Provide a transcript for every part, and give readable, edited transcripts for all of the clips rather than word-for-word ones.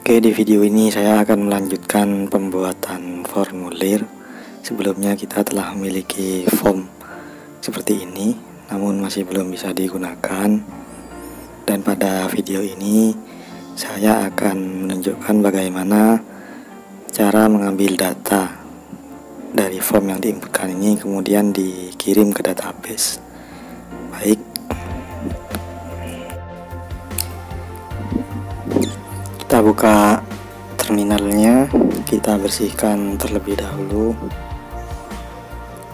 Oke, di video ini saya akan melanjutkan pembuatan formulir. Sebelumnya kita telah memiliki form seperti ini, namun masih belum bisa digunakan. Dan pada video ini saya akan menunjukkan bagaimana cara mengambil data dari form yang diinputkan ini kemudian dikirim ke database. Baik, kita buka terminalnya, kita bersihkan terlebih dahulu,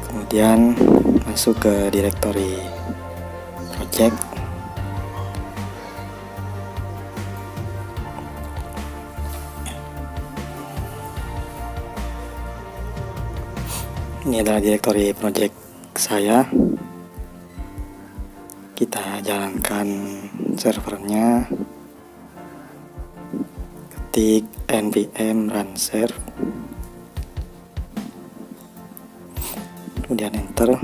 kemudian masuk ke direktori project. Ini adalah direktori project saya. Kita jalankan servernya, ketik npm run serve, kemudian enter,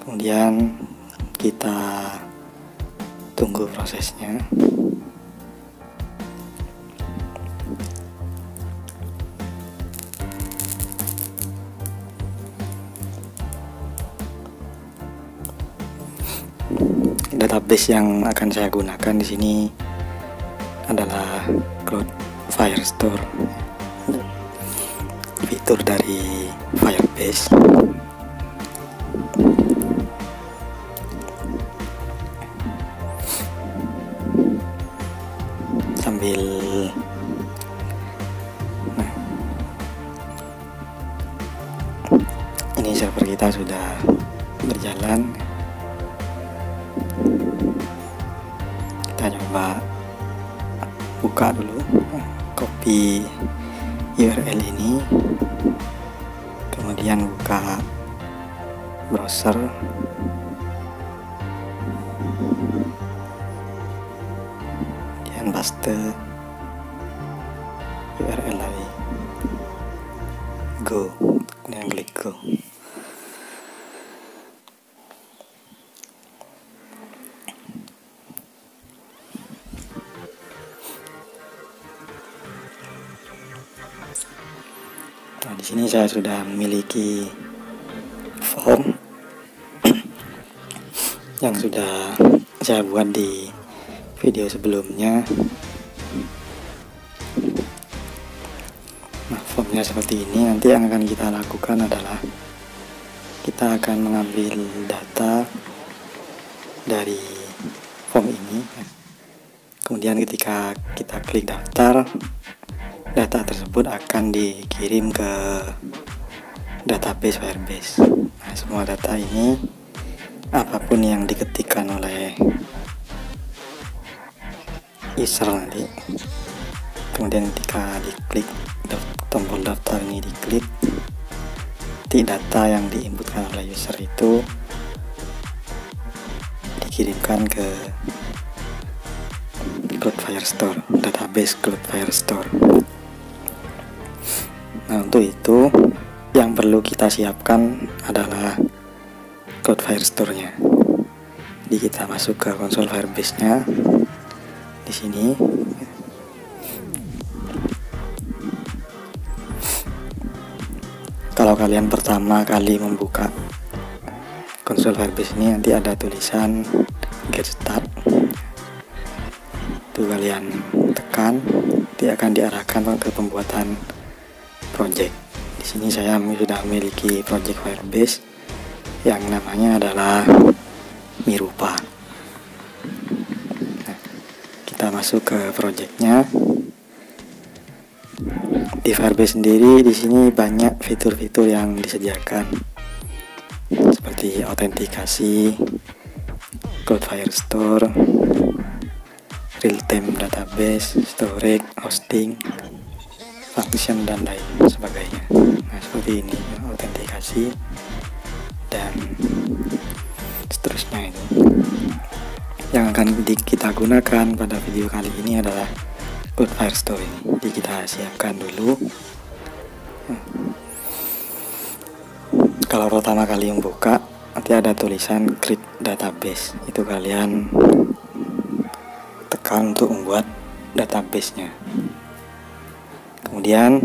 kemudian kita tunggu prosesnya. Database yang akan saya gunakan di sini adalah Cloud Firestore, fitur dari Firebase. Sambil ini server kita sudah berjalan. Kita coba buka dulu, copy URL ini, kemudian buka browser, kemudian paste URL lagi, go, kemudian klik go. Nah, di sini saya sudah memiliki form yang sudah saya buat di video sebelumnya. Nah, formnya seperti ini. Nanti yang akan kita lakukan adalah kita akan mengambil data dari form ini. Kemudian ketika kita klik daftar, data tersebut akan dikirim ke database Firebase. Nah, semua data ini, apapun yang diketikkan oleh user nanti, kemudian ketika diklik tombol daftar ini diklik, data yang diinputkan oleh user itu dikirimkan ke Cloud Firestore, database Cloud Firestore. Nah, untuk itu yang perlu kita siapkan adalah Cloud Firestore-nya. Jadi kita masuk ke konsol Firebase-nya di sini. Kalau kalian pertama kali membuka konsol Firebase ini, nanti ada tulisan Get Start. Itu kalian tekan, nanti akan diarahkan ke pembuatan project. Di sini saya sudah memiliki project Firebase yang namanya adalah Mirupa. Nah, kita masuk ke projectnya. Di Firebase sendiri di sini banyak fitur-fitur yang disediakan, seperti autentikasi, Cloud Firestore, real-time database, storage, hosting, function, dan lain sebagainya. Nah, seperti ini autentikasi dan seterusnya. Ini yang akan kita gunakan pada video kali ini adalah Cloud Firestore ini. Jadi kita siapkan dulu. Kalau pertama kali membuka, nanti ada tulisan create database. Itu kalian tekan untuk membuat database-nya. Kemudian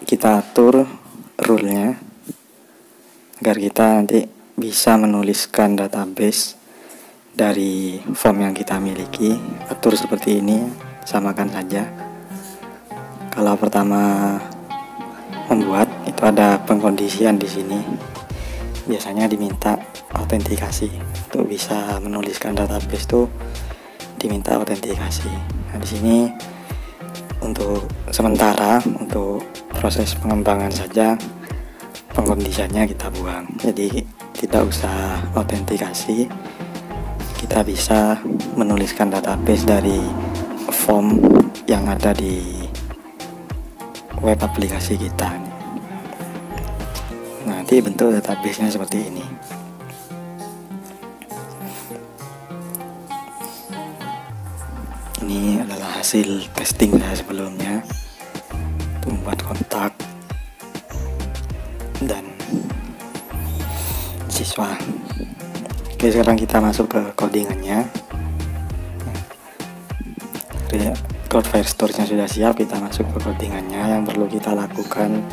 kita atur rule-nya agar kita nanti bisa menuliskan database dari form yang kita miliki. Atur seperti ini, samakan saja. Kalau pertama membuat itu ada pengkondisian di sini. Biasanya diminta autentikasi. Untuk bisa menuliskan database itu diminta autentikasi. Nah, di sini untuk sementara untuk proses pengembangan saja pengkondisiannya kita buang. Jadi tidak usah autentikasi. Kita bisa menuliskan database dari form yang ada di web aplikasi kita. Nanti bentuk database-nya seperti ini. Ini adalah hasil testing saya sebelumnya untuk membuat kontak dan siswa. Oke, sekarang kita masuk ke codingannya. Cloudflare Storage-nya sudah siap, kita masuk ke codingannya. Yang perlu kita lakukan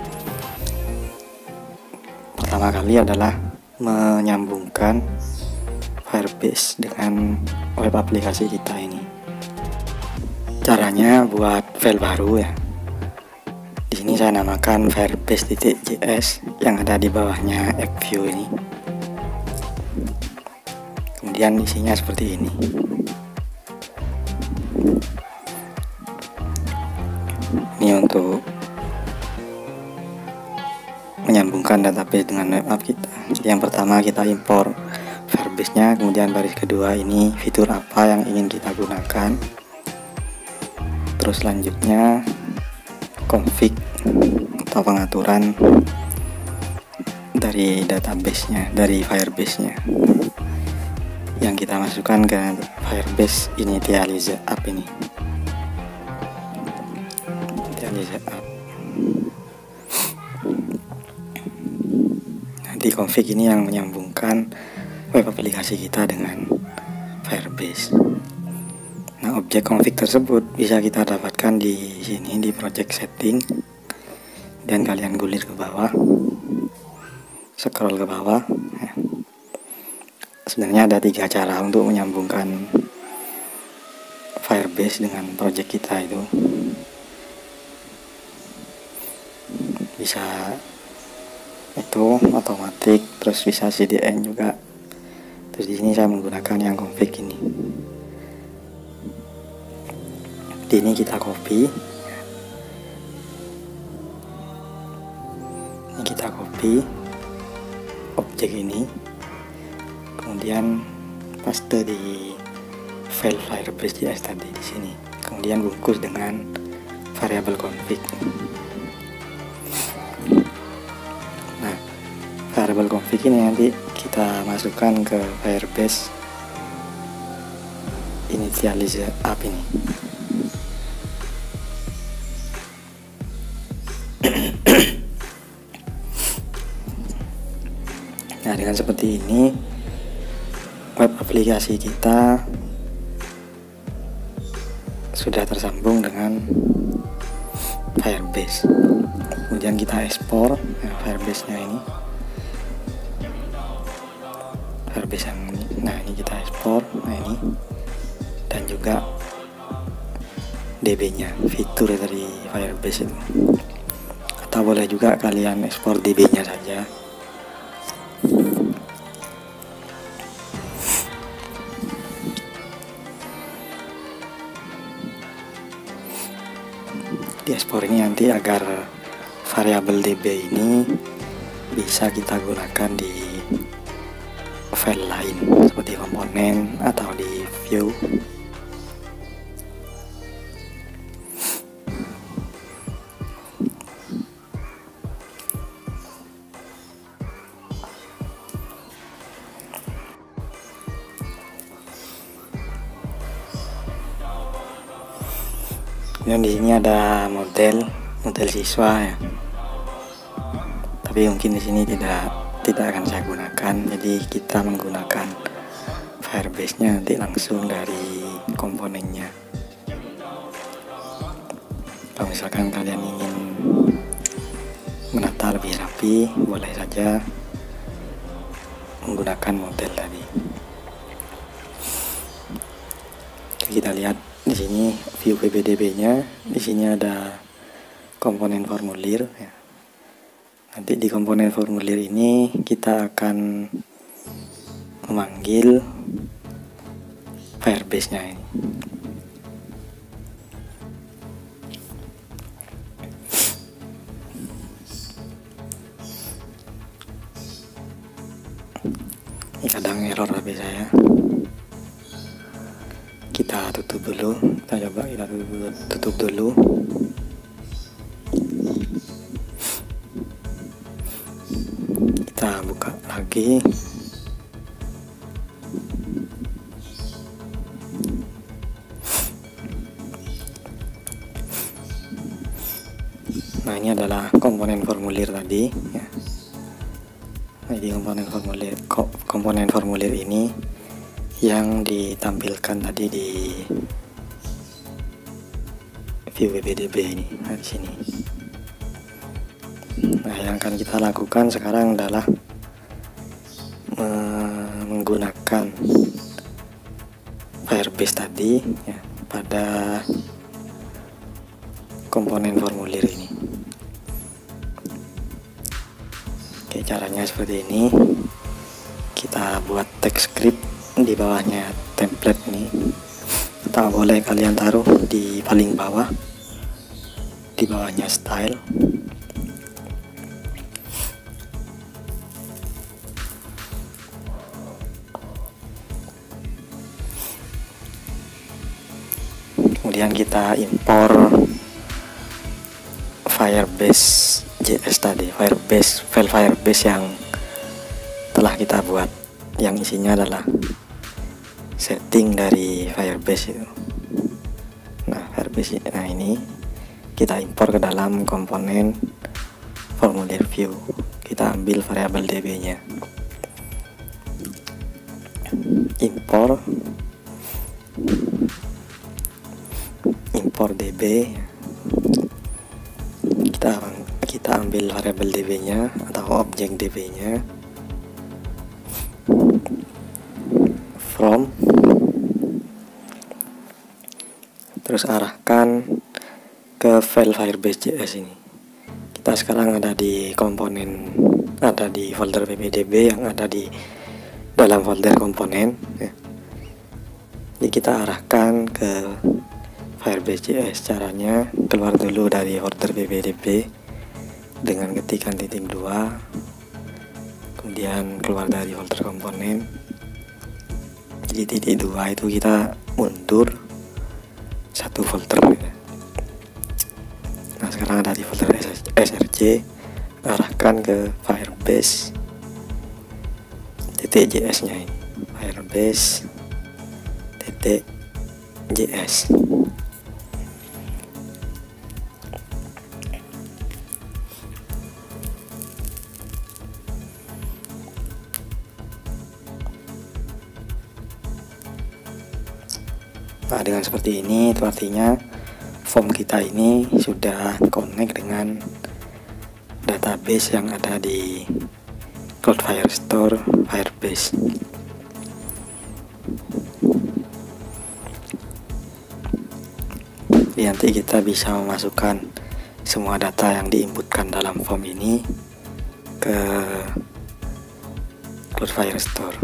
pertama kali adalah menyambungkan Firebase dengan web aplikasi kita ini. Caranya buat file baru ya. Di sini saya namakan firebase.js yang ada di bawahnya AppView ini. Kemudian isinya seperti ini. Ini untuk menyambungkan database dengan web app kita. Jadi yang pertama kita impor Firebase-nya, kemudian baris kedua ini fitur apa yang ingin kita gunakan. Terus selanjutnya config atau pengaturan dari database-nya, dari Firebase-nya yang kita masukkan ke Firebase initialize app ini. Initialize app. Nanti config ini yang menyambungkan web aplikasi kita dengan Firebase. Nah, objek config tersebut bisa kita dapatkan di sini di project setting, dan kalian gulir ke bawah, scroll ke bawah. Sebenarnya ada 3 cara untuk menyambungkan Firebase dengan project kita itu. Bisa itu otomatis, terus bisa CDN juga. Terus di sini saya menggunakan yang config ini. Ini kita copy, objek ini, kemudian paste di file Firebase.js tadi di sini, kemudian bungkus dengan variabel config. Nah, variabel config ini nanti kita masukkan ke Firebase initialize app ini. Nah, dengan seperti ini web aplikasi kita sudah tersambung dengan Firebase. Kemudian kita ekspor Firebase-nya ini. Firebase yang ini. Nah, ini kita ekspor. Nah, ini. Dan juga DB-nya, fitur dari Firebase itu. Atau boleh juga kalian ekspor DB-nya saja. Di ekspor ini nanti agar variabel DB ini bisa kita gunakan di file lain seperti komponen atau di view. Dan di sini ada model siswa ya. Tapi mungkin di sini tidak akan saya gunakan. Jadi kita menggunakan Firebase-nya nanti langsung dari komponennya. Kalau misalkan kalian ingin menata lebih rapi, boleh saja menggunakan model tadi. Kita lihat di sini view PBDB-nya. Di sini ada komponen formulir ya. Nanti di komponen formulir ini kita akan memanggil Firebase-nya ini. Ini kadang error HP saya. Kita tutup dulu. Kita tutup dulu. Kita buka lagi. Nah, ini adalah komponen formulir tadi ya. Jadi komponen formulir ini yang ditampilkan tadi di view PBDB ini. Nah, di sini. Nah, yang akan kita lakukan sekarang adalah menggunakan Firebase tadi ya, pada komponen formulir ini. Oke, caranya seperti ini. Kita buat text script di bawahnya template ini. Atau boleh kalian taruh di paling bawah, di bawahnya style. Kemudian kita impor Firebase JS tadi, file Firebase yang telah kita buat, yang isinya adalah setting dari Firebase itu. Nah, Firebase, nah ini kita impor ke dalam komponen formulir view. Kita ambil variabel db-nya, impor db. Kita ambil variabel db-nya atau objek db-nya, from, terus arahkan ke file Firebase JS ini. Kita sekarang ada di folder ppdb yang ada di dalam folder komponen ya. Jadi kita arahkan ke Firebase JS. Caranya keluar dulu dari folder ppdb dengan ketikan titik 2, kemudian keluar dari folder komponen. Jadi titik 2 itu kita mundur satu folder ya. Nah, sekarang ada di folder src, arahkan ke Firebase .js nya ini, Firebase .js. Nah, dengan seperti ini itu artinya form kita ini sudah connect dengan database yang ada di Cloud Firestore Firebase. Jadi nanti kita bisa memasukkan semua data yang diinputkan dalam form ini ke Cloud Firestore.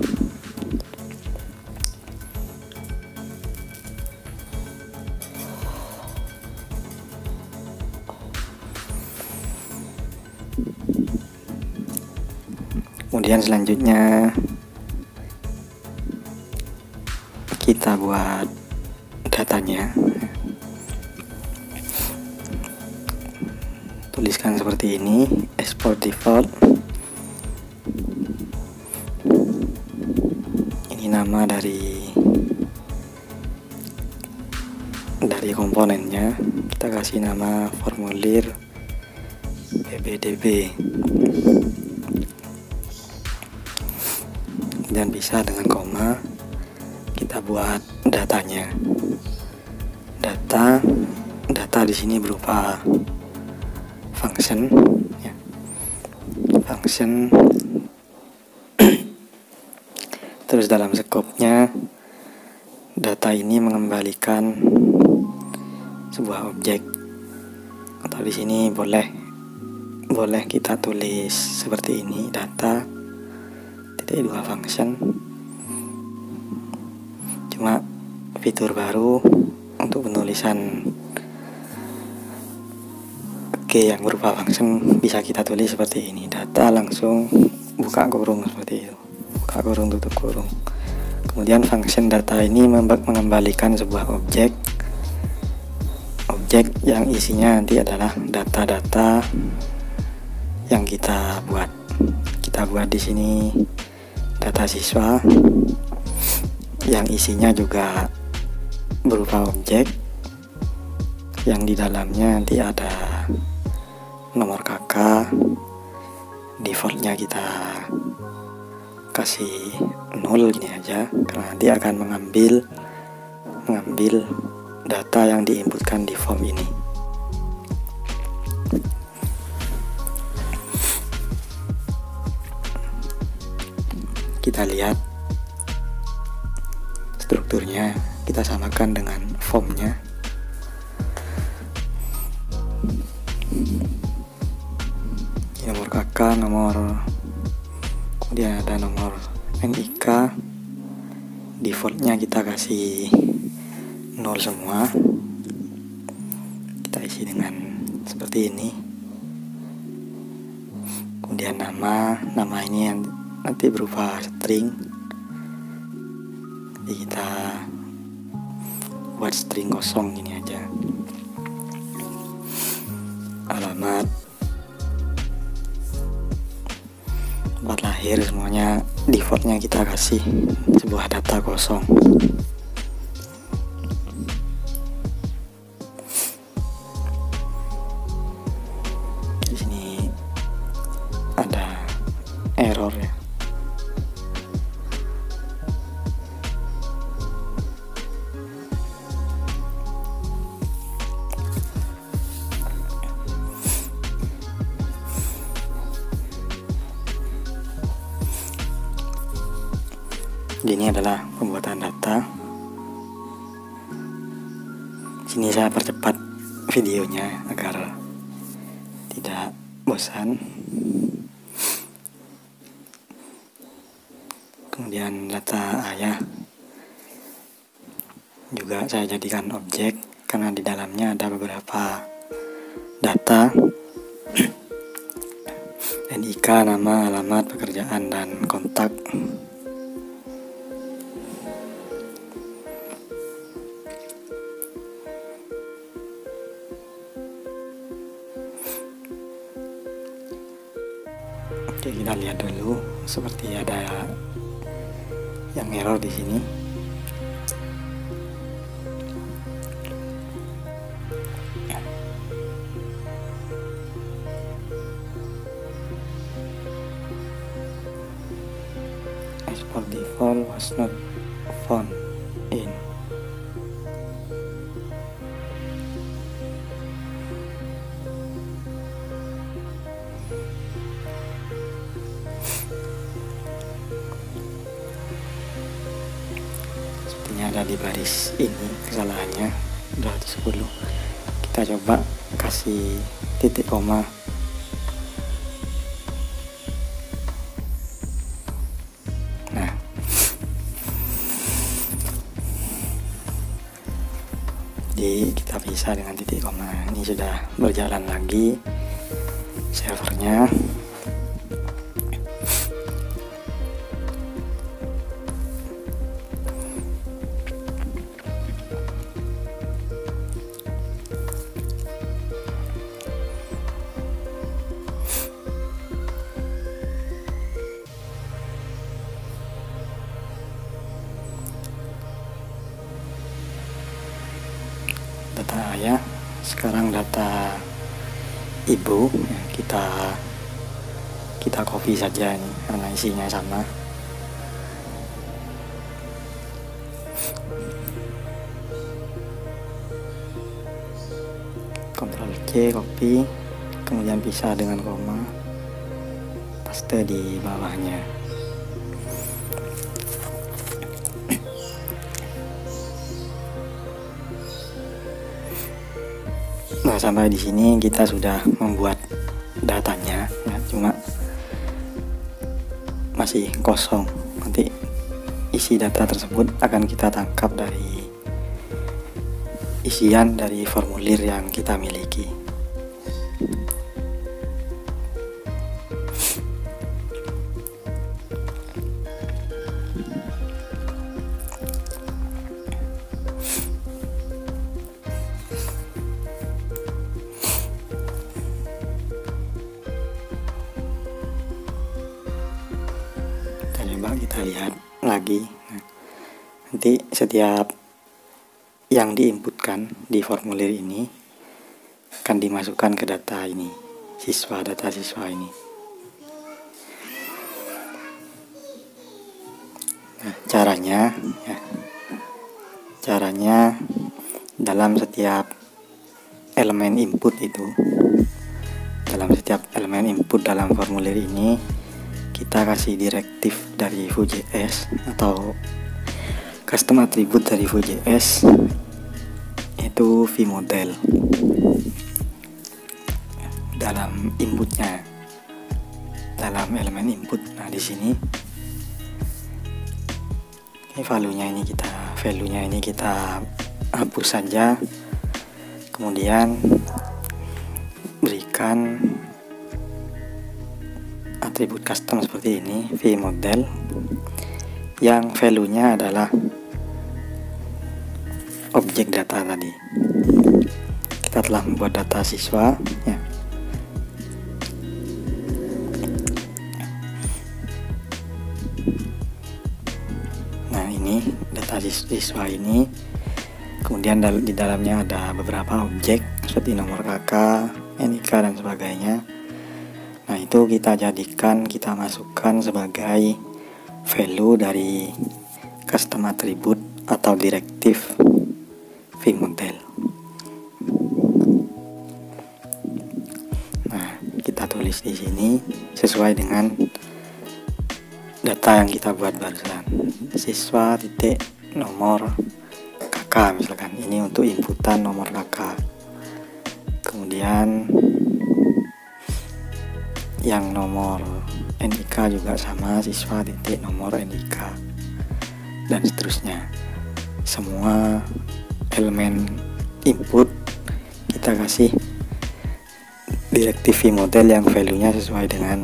Kemudian selanjutnya kita buat datanya. Tuliskan seperti ini, export default. Ini nama dari komponennya. Kita kasih nama formulir ppdb. Dan bisa dengan koma kita buat datanya, data data di sini berupa function ya. Function terus dalam skopnya data ini mengembalikan sebuah objek, atau di sini boleh kita tulis seperti ini, data titik dua function. Cuma fitur baru untuk penulisan key yang berupa function bisa kita tulis seperti ini, data langsung buka kurung seperti itu, buka kurung tutup kurung. Kemudian function data ini mengembalikan sebuah objek yang isinya nanti adalah data-data yang kita buat. Kita buat di sini data siswa yang isinya juga berupa objek yang di dalamnya nanti ada nomor kakak. Defaultnya kita kasih 0 gini aja, karena nanti akan mengambil data yang diinputkan di form ini. Kita lihat strukturnya, kita samakan dengan formnya. Nomor kakak, kemudian ada nomor NIK. Defaultnya kita kasih 0 semua. Kita isi dengan seperti ini. Kemudian nama ini nanti berupa string. Jadi kita buat string kosong gini aja. Alamat, tempat lahir, semuanya defaultnya kita kasih sebuah data kosong. Di sini ada error ya. Ini adalah pembuatan data. Sini saya percepat videonya agar tidak bosan. Kemudian data ayah juga saya jadikan objek karena di dalamnya ada beberapa data. NIK, nama, alamat, pekerjaan, dan kontak. Oke, kita lihat dulu, seperti ada yang error di sini. Export default was not found in. Ada di baris ini kesalahannya 210. Kita coba kasih titik koma. Nah, jadi kita bisa dengan titik koma. Ini sudah berjalan lagi servernya. Data ayah, sekarang data ibu ya, kita copy saja ini karena isinya sama. Ctrl C, copy, kemudian pisah dengan koma, paste di bawahnya. Nah, sampai di sini kita sudah membuat datanya ya, cuma masih kosong. Nanti isi data tersebut akan kita tangkap dari isian dari formulir yang kita miliki. Coba kita lihat lagi. Nanti setiap yang diinputkan di formulir ini akan dimasukkan ke data ini, data siswa ini. Nah, caranya dalam setiap elemen input dalam formulir ini kita kasih direktif dari Vue.js atau custom attribute dari Vue.js, itu vModel dalam inputnya, dalam elemen input. Nah, di sini value-nya ini kita hapus saja, kemudian berikan atribut custom seperti ini, vModel, yang value-nya adalah objek data tadi. Kita telah membuat data siswa ya. Nah, ini data siswa ini, kemudian di dalamnya ada beberapa objek seperti nomor kakak, NIK dan sebagainya. Nah, itu kita masukkan sebagai value dari custom attribute atau direktif vModel. Nah, kita tulis di sini sesuai dengan data yang kita buat barusan. Siswa titik nomor kakak misalkan. Ini untuk inputan nomor kakak. Kemudian yang nomor NIK juga sama, siswa titik nomor NIK, dan seterusnya. Semua elemen input kita kasih direktif vModel yang value-nya sesuai dengan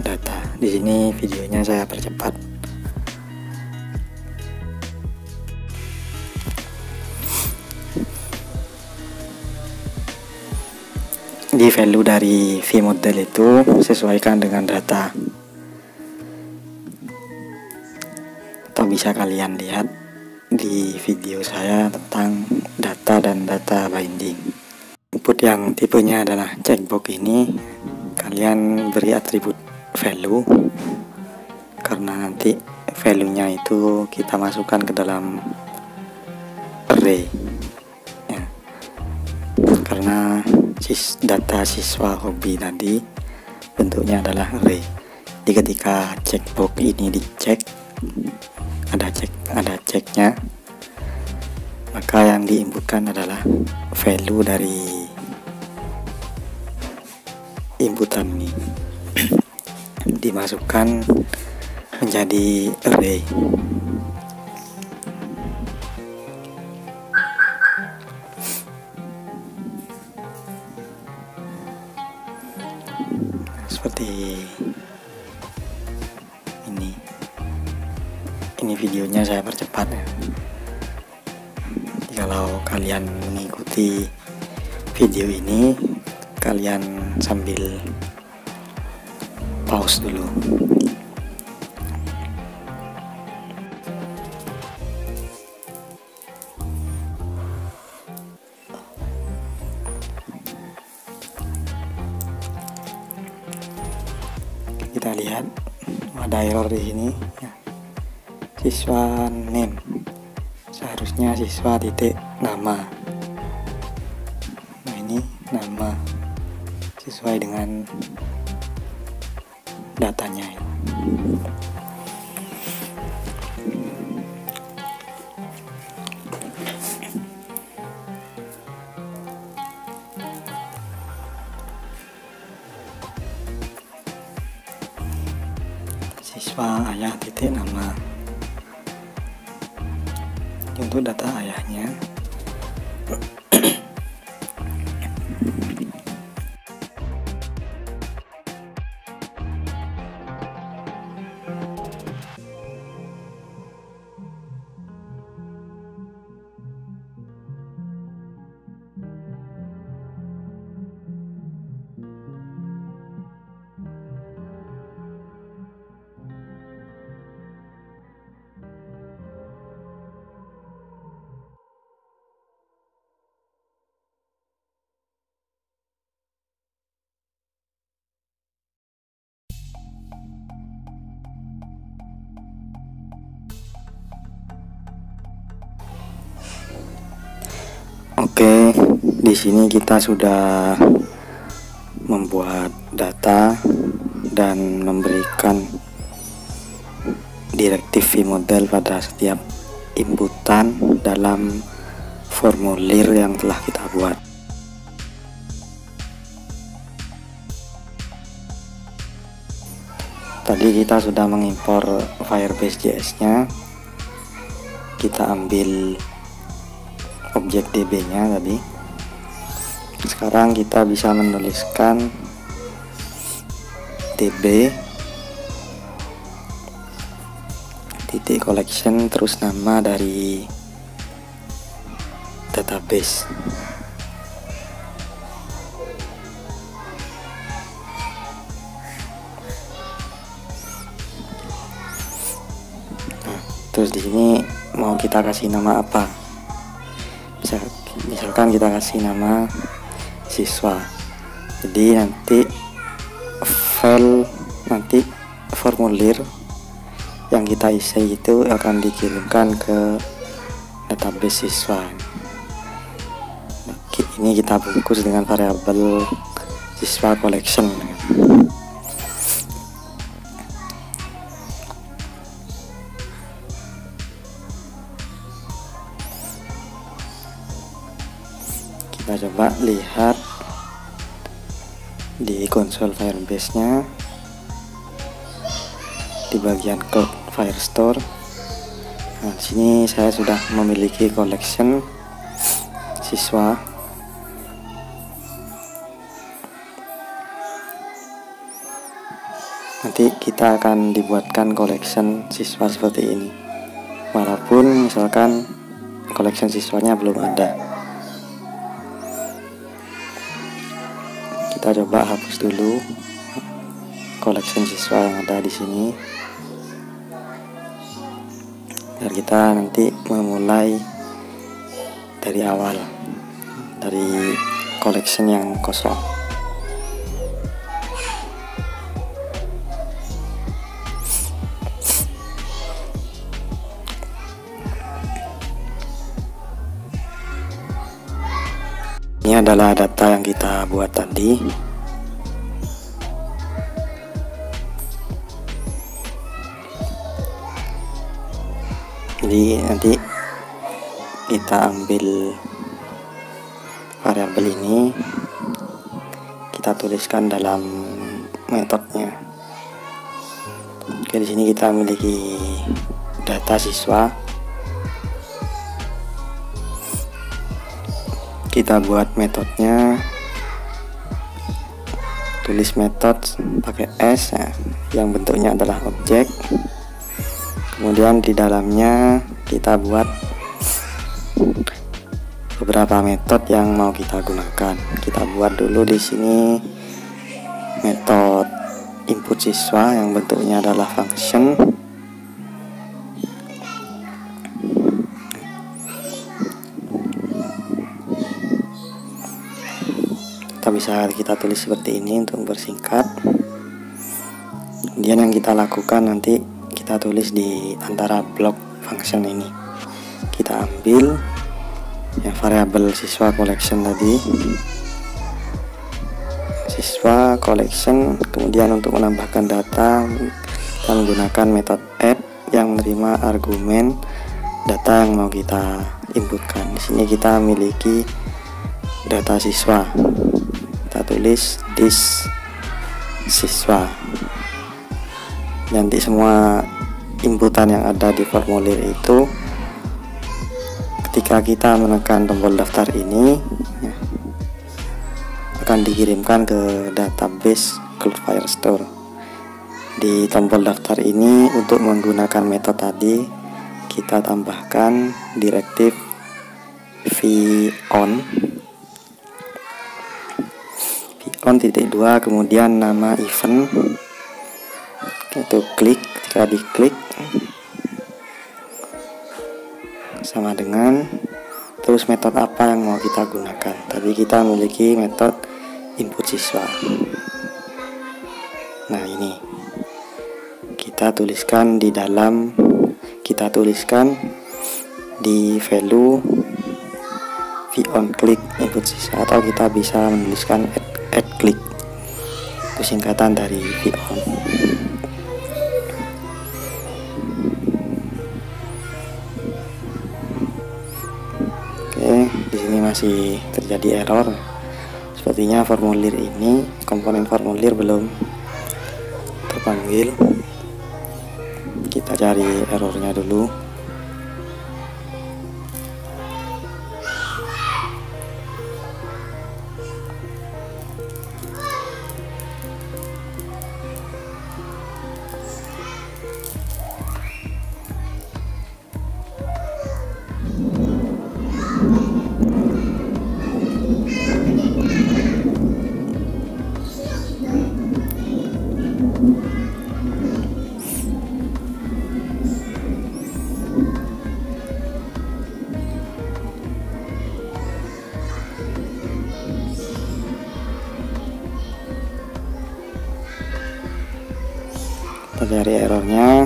data. Di sini videonya saya percepat. Di value dari vModel itu sesuaikan dengan data, atau bisa kalian lihat di video saya tentang data dan data binding. Input yang tipenya adalah checkbox ini kalian beri atribut value, karena nanti value-nya itu kita masukkan ke dalam array ya. Karena data siswa hobi tadi bentuknya adalah array. Jadi ketika checkbox ini dicek, ada ceknya, maka yang diinputkan adalah value dari inputan ini dimasukkan menjadi array. Seperti ini videonya saya percepat ya. Kalau kalian mengikuti video ini, kalian sambil pause dulu. Kita lihat ada error di sini ya. Siswa name, seharusnya siswa titik nama. Nah, ini nama sesuai dengan datanya. Siswa ayah titik nama. Untuk data ayahnya, oke, di sini kita sudah membuat data dan memberikan direktif vModel pada setiap inputan dalam formulir yang telah kita buat. Tadi kita sudah mengimpor Firebase JS-nya, kita ambil objek DB-nya tadi. Sekarang kita bisa menuliskan DB titik collection terus nama dari database. Nah, terus di sini mau kita kasih nama apa? Misalkan kita kasih nama siswa. Jadi nanti formulir yang kita isi itu akan dikirimkan ke database siswa. Ini kita bungkus dengan variabel siswa collection. Kita coba lihat di konsol Firebase-nya, di bagian cloud Firestore. Nah, di sini saya sudah memiliki collection siswa. Nanti kita akan dibuatkan collection siswa seperti ini, walaupun misalkan collection siswanya belum ada. Kita coba hapus dulu collection siswa yang ada di sini, biar kita nanti memulai dari awal, dari collection yang kosong. Ini adalah data yang kita buat tadi. Jadi nanti kita ambil variabel ini, kita tuliskan dalam metodenya. Oke, di sini kita memiliki data siswa. Kita buat metodenya, tulis metode pakai S ya, yang bentuknya adalah objek. Kemudian di dalamnya kita buat beberapa metode yang mau kita gunakan. Kita buat dulu di sini metode input siswa yang bentuknya adalah function. Bisa kita tulis seperti ini untuk bersingkat. Kemudian yang kita lakukan nanti kita tulis di antara blok function ini. Kita ambil yang variabel siswa collection tadi, siswa collection. Kemudian untuk menambahkan data kita menggunakan metode add yang menerima argumen data yang mau kita inputkan. Di sini kita memiliki data siswa, kita tulis this siswa. Nanti semua inputan yang ada di formulir itu ketika kita menekan tombol daftar ini akan dikirimkan ke database Cloud Firestore. Di tombol daftar ini untuk menggunakan metode tadi kita tambahkan direktif von .2 kemudian nama event itu klik. Ketika diklik sama dengan terus metode apa yang mau kita gunakan. Tadi kita memiliki metode input siswa. Nah, ini kita tuliskan di value von click input siswa, atau kita bisa menuliskan add click, itu singkatan dari von. Di sini masih terjadi error. Sepertinya formulir ini, komponen formulir belum terpanggil. Kita cari errornya dulu. Kita cari errornya.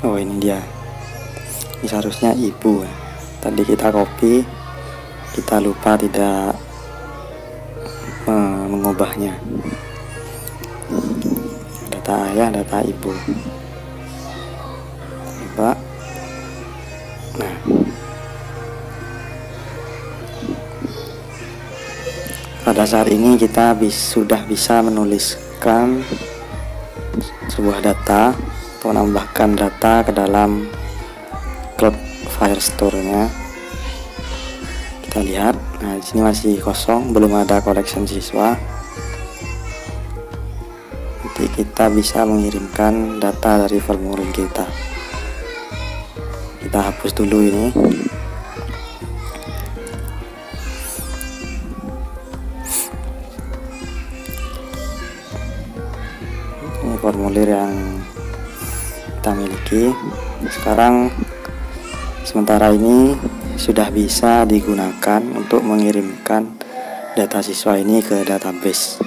Oh, ini dia. Ini seharusnya ibu. Tadi kita copy, kita lupa tidak mengubahnya. Data ayah, data ibu. Coba. Nah, pada saat ini kita sudah bisa menuliskan sebuah data atau menambahkan data ke dalam Cloud Firestore-nya. Kita lihat, nah di sini masih kosong, belum ada collection siswa. Nanti kita bisa mengirimkan data dari formulir kita. Kita hapus dulu ini. Ini formulir yang kita miliki. Sekarang sementara ini sudah bisa digunakan untuk mengirimkan data siswa ini ke database.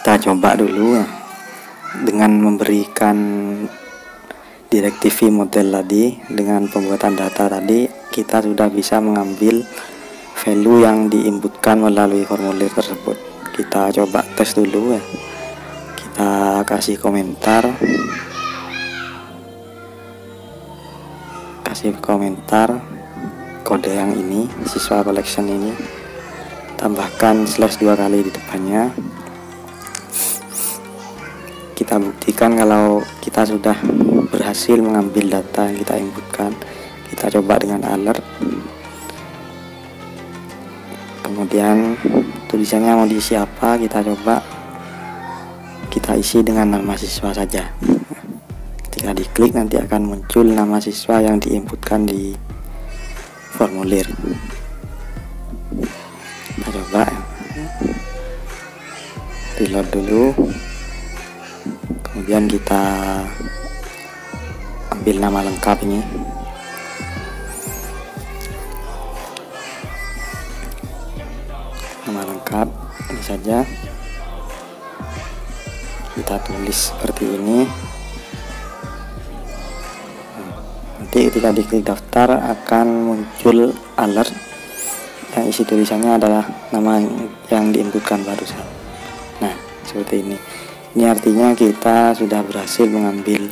Kita coba dulu dengan memberikan direktif model tadi. Dengan pembuatan data tadi kita sudah bisa mengambil value yang diinputkan melalui formulir tersebut. Kita coba tes dulu ya. Kita kasih komentar kode yang ini, siswa collection ini, tambahkan /2 kali di depannya. Kita buktikan kalau kita sudah berhasil mengambil data yang kita inputkan. Kita coba dengan alert, kemudian tulisannya mau diisi apa, kita coba kita isi dengan nama siswa saja. Ketika diklik nanti akan muncul nama siswa yang diinputkan di formulir. Kita coba reload dulu, kemudian kita ambil nama lengkap ini, saja. Kita tulis seperti ini. Nanti ketika diklik daftar akan muncul alert yang isi tulisannya adalah nama yang diinputkan barusan. Nah, seperti ini. Ini artinya kita sudah berhasil mengambil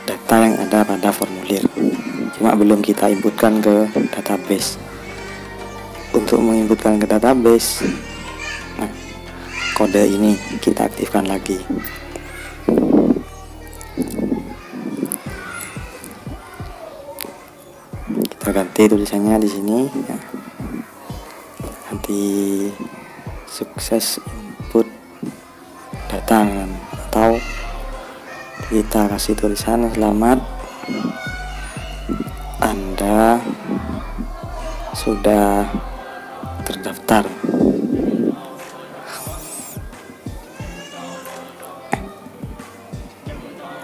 data yang ada pada formulir, cuma belum kita inputkan ke database. Untuk menginputkan ke database, nah, kode ini kita aktifkan lagi. Kita ganti tulisannya di sini. Nah, nanti sukses input data, atau kita kasih tulisan selamat Anda sudah terdaftar.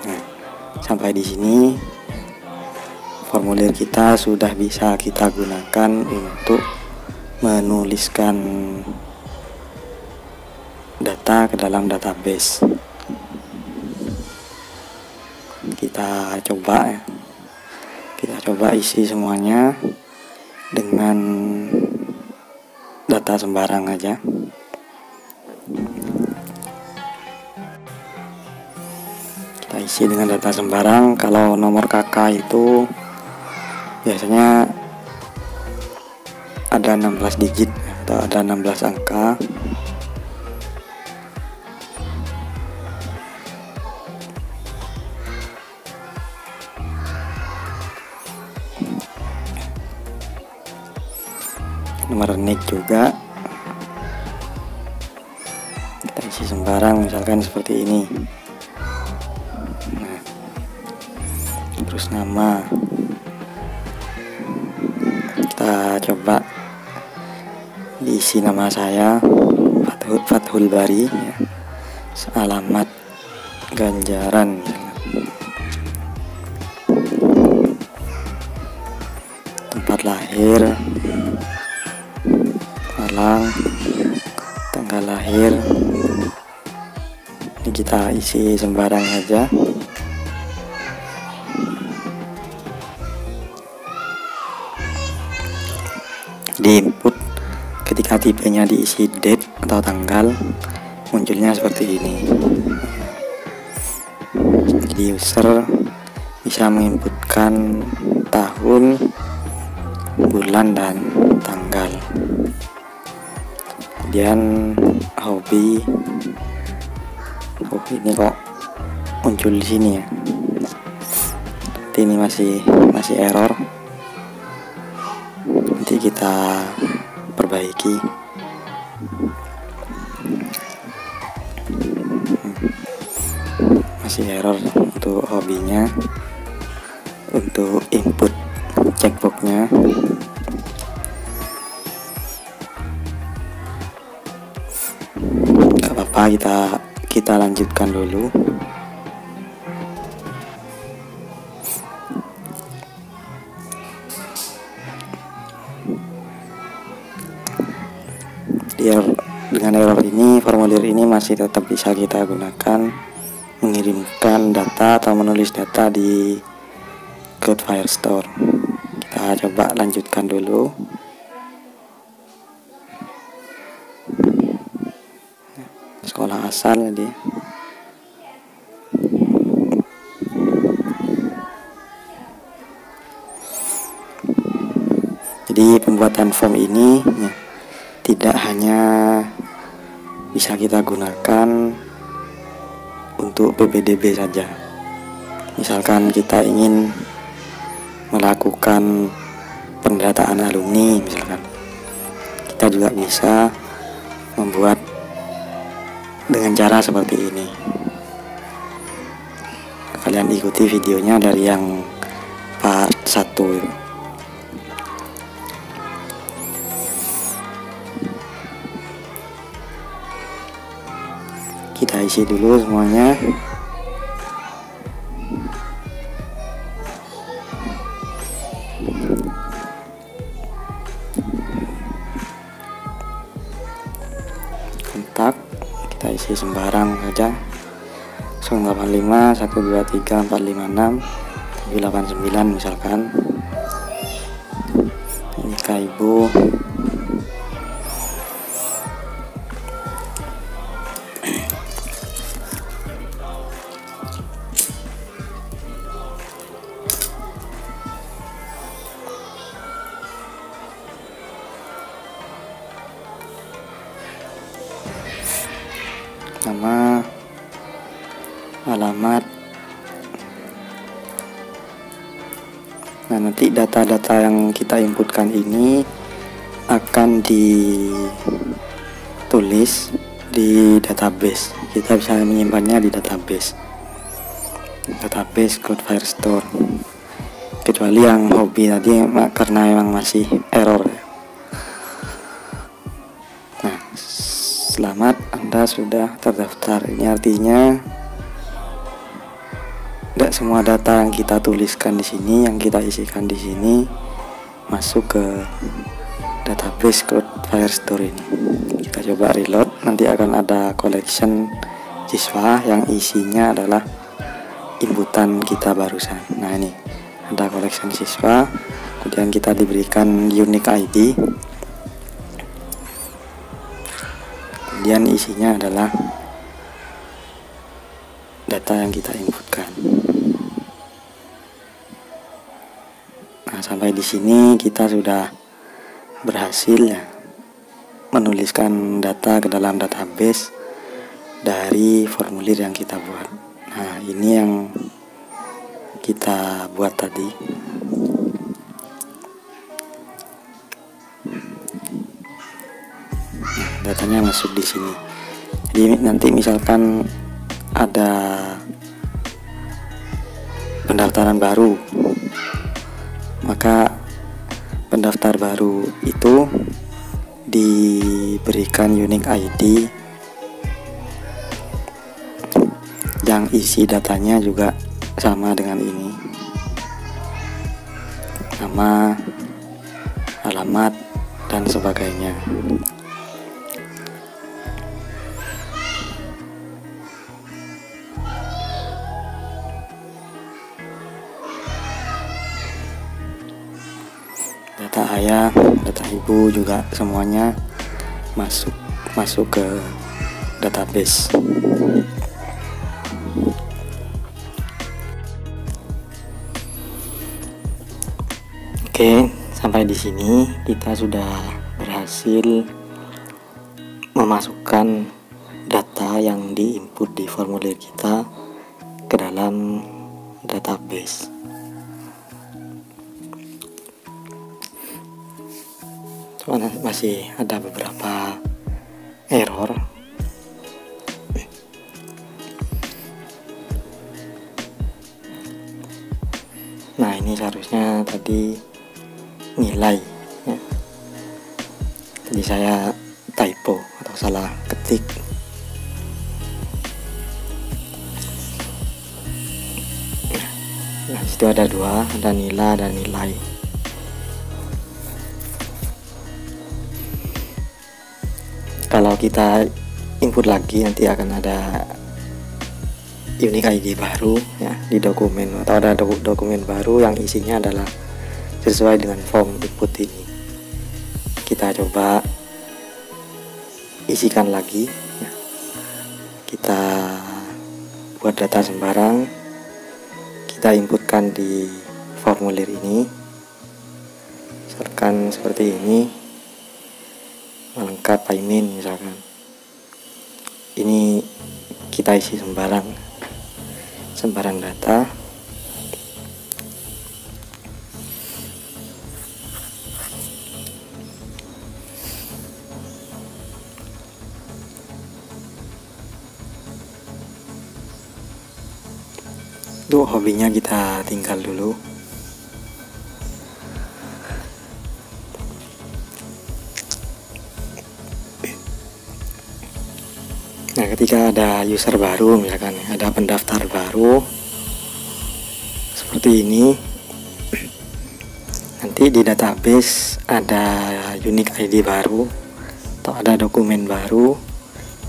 Nah, sampai di sini formulir kita sudah bisa kita gunakan untuk menuliskan data ke dalam database. Kita coba isi semuanya dengan data sembarang aja. Kita isi dengan data sembarang. Kalau nomor kakak itu biasanya ada 16 digit atau ada 16 angka. Nomor NIK juga kita isi sembarang, misalkan seperti ini. Nah, terus nama kita coba diisi nama saya Fathul Bari ya. Alamat Ganjaran, tempat lahir Malang, tanggal lahir ini kita isi sembarang aja. Di input ketika tipenya diisi date atau tanggal, munculnya seperti ini. Jadi user bisa menginputkan tahun, bulan, dan tanggal. Kemudian hobi ini kok muncul di sini ya. Ini masih error. Nanti kita perbaiki. Masih error untuk hobinya. Untuk input checkboxnya nggak apa-apa, kita lanjutkan dulu. Dengan error ini, formulir ini masih tetap bisa kita gunakan mengirimkan data atau menulis data di Cloud Firestore. Kita coba lanjutkan dulu. Sekolah asal tadi. Jadi pembuatan form ini ya, tidak hanya bisa kita gunakan untuk PPDB saja. Misalkan kita ingin melakukan pendataan alumni, misalkan, kita juga bisa membuat dengan cara seperti ini. Kalian ikuti videonya dari yang part 1 itu. Kita isi dulu semuanya. isi sembarang saja. 085 123 456 789 misalkan. Ini Ibu. Nama, alamat. Nah, nanti data-data yang kita inputkan ini akan ditulis di database. Kita bisa menyimpannya di database Cloud Firestore. Kecuali yang hobi tadi karena memang masih error. Nah, selamat, Anda sudah terdaftar. Ini artinya tidak semua data yang kita tuliskan di sini, yang kita isikan di sini masuk ke database Cloud Firestore ini. Kita coba reload, nanti akan ada collection siswa yang isinya adalah inputan kita barusan. Nah, ini ada collection siswa, kemudian kita diberikan unique ID. Kemudian isinya adalah data yang kita inputkan. Nah, sampai di sini kita sudah berhasil ya menuliskan data ke dalam database dari formulir yang kita buat. Nah, ini yang kita buat tadi. Datanya masuk di sini. Jadi nanti misalkan ada pendaftaran baru, maka pendaftar baru itu diberikan unique ID yang isi datanya juga sama dengan ini, nama, alamat, dan sebagainya. Data ayah, data ibu juga semuanya masuk ke database. Oke, sampai di sini kita sudah berhasil memasukkan data yang diinput di formulir kita ke dalam database. Soalnya masih ada beberapa error. Nah, ini seharusnya tadi nilai ya. Tadi saya typo atau salah ketik. Nah, situ ada dua, ada nilai dan nilai. Kalau kita input lagi nanti akan ada unique ID baru ya di dokumen, atau ada dokumen baru yang isinya adalah sesuai dengan form input ini. Kita coba isikan lagi ya. Kita buat data sembarang, kita inputkan di formulir ini, misalkan seperti ini, lengkap payment misalkan. Ini kita isi sembarang data. Untuk hobinya kita tinggal dulu. Nah, ketika ada user baru, misalkan ada pendaftar baru seperti ini, nanti di database ada unique ID baru atau ada dokumen baru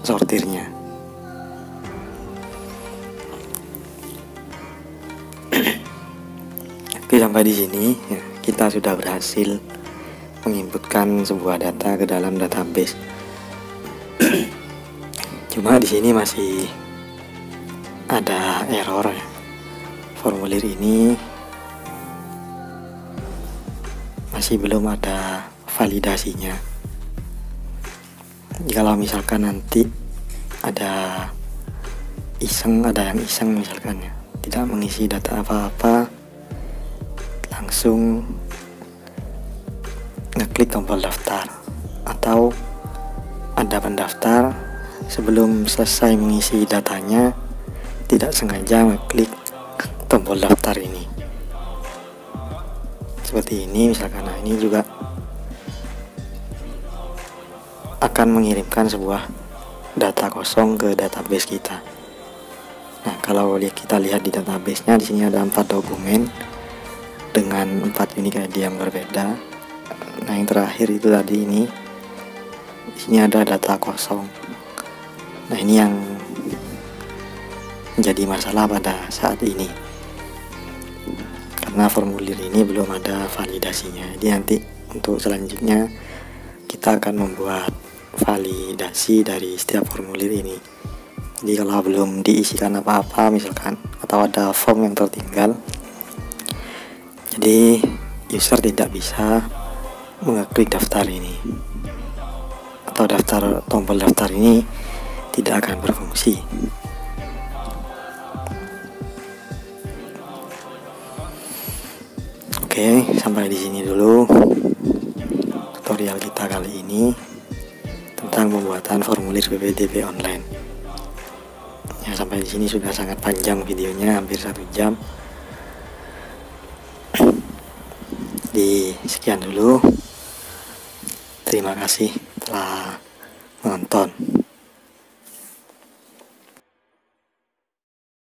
sortirnya. Oke, sampai di sini ya, kita sudah berhasil menginputkan sebuah data ke dalam database. Cuma di sini masih ada error ya. Formulir ini masih belum ada validasinya. Kalau misalkan nanti ada yang iseng misalkan ya, tidak mengisi data apa-apa, langsung ngeklik tombol daftar, atau ada pendaftar sebelum selesai mengisi datanya tidak sengaja ngeklik tombol daftar ini seperti ini misalkan. Nah, ini juga akan mengirimkan sebuah data kosong ke database kita. Nah, kalau kita lihat di database-nya, di sini ada 4 dokumen dengan 4 unique ID yang berbeda. Nah, yang terakhir itu tadi ini, di sini ada data kosong. Nah, ini yang menjadi masalah pada saat ini, karena formulir ini belum ada validasinya. Jadi nanti untuk selanjutnya kita akan membuat validasi dari setiap formulir ini. Jadi kalau belum diisikan apa-apa misalkan, atau ada form yang tertinggal, jadi user tidak bisa mengeklik daftar ini, atau tombol daftar ini tidak akan berfungsi. Oke, sampai di sini dulu tutorial kita kali ini tentang pembuatan formulir PPDB online. Ya, sampai di sini sudah sangat panjang videonya, hampir 1 jam. Sekian dulu. Terima kasih telah menonton.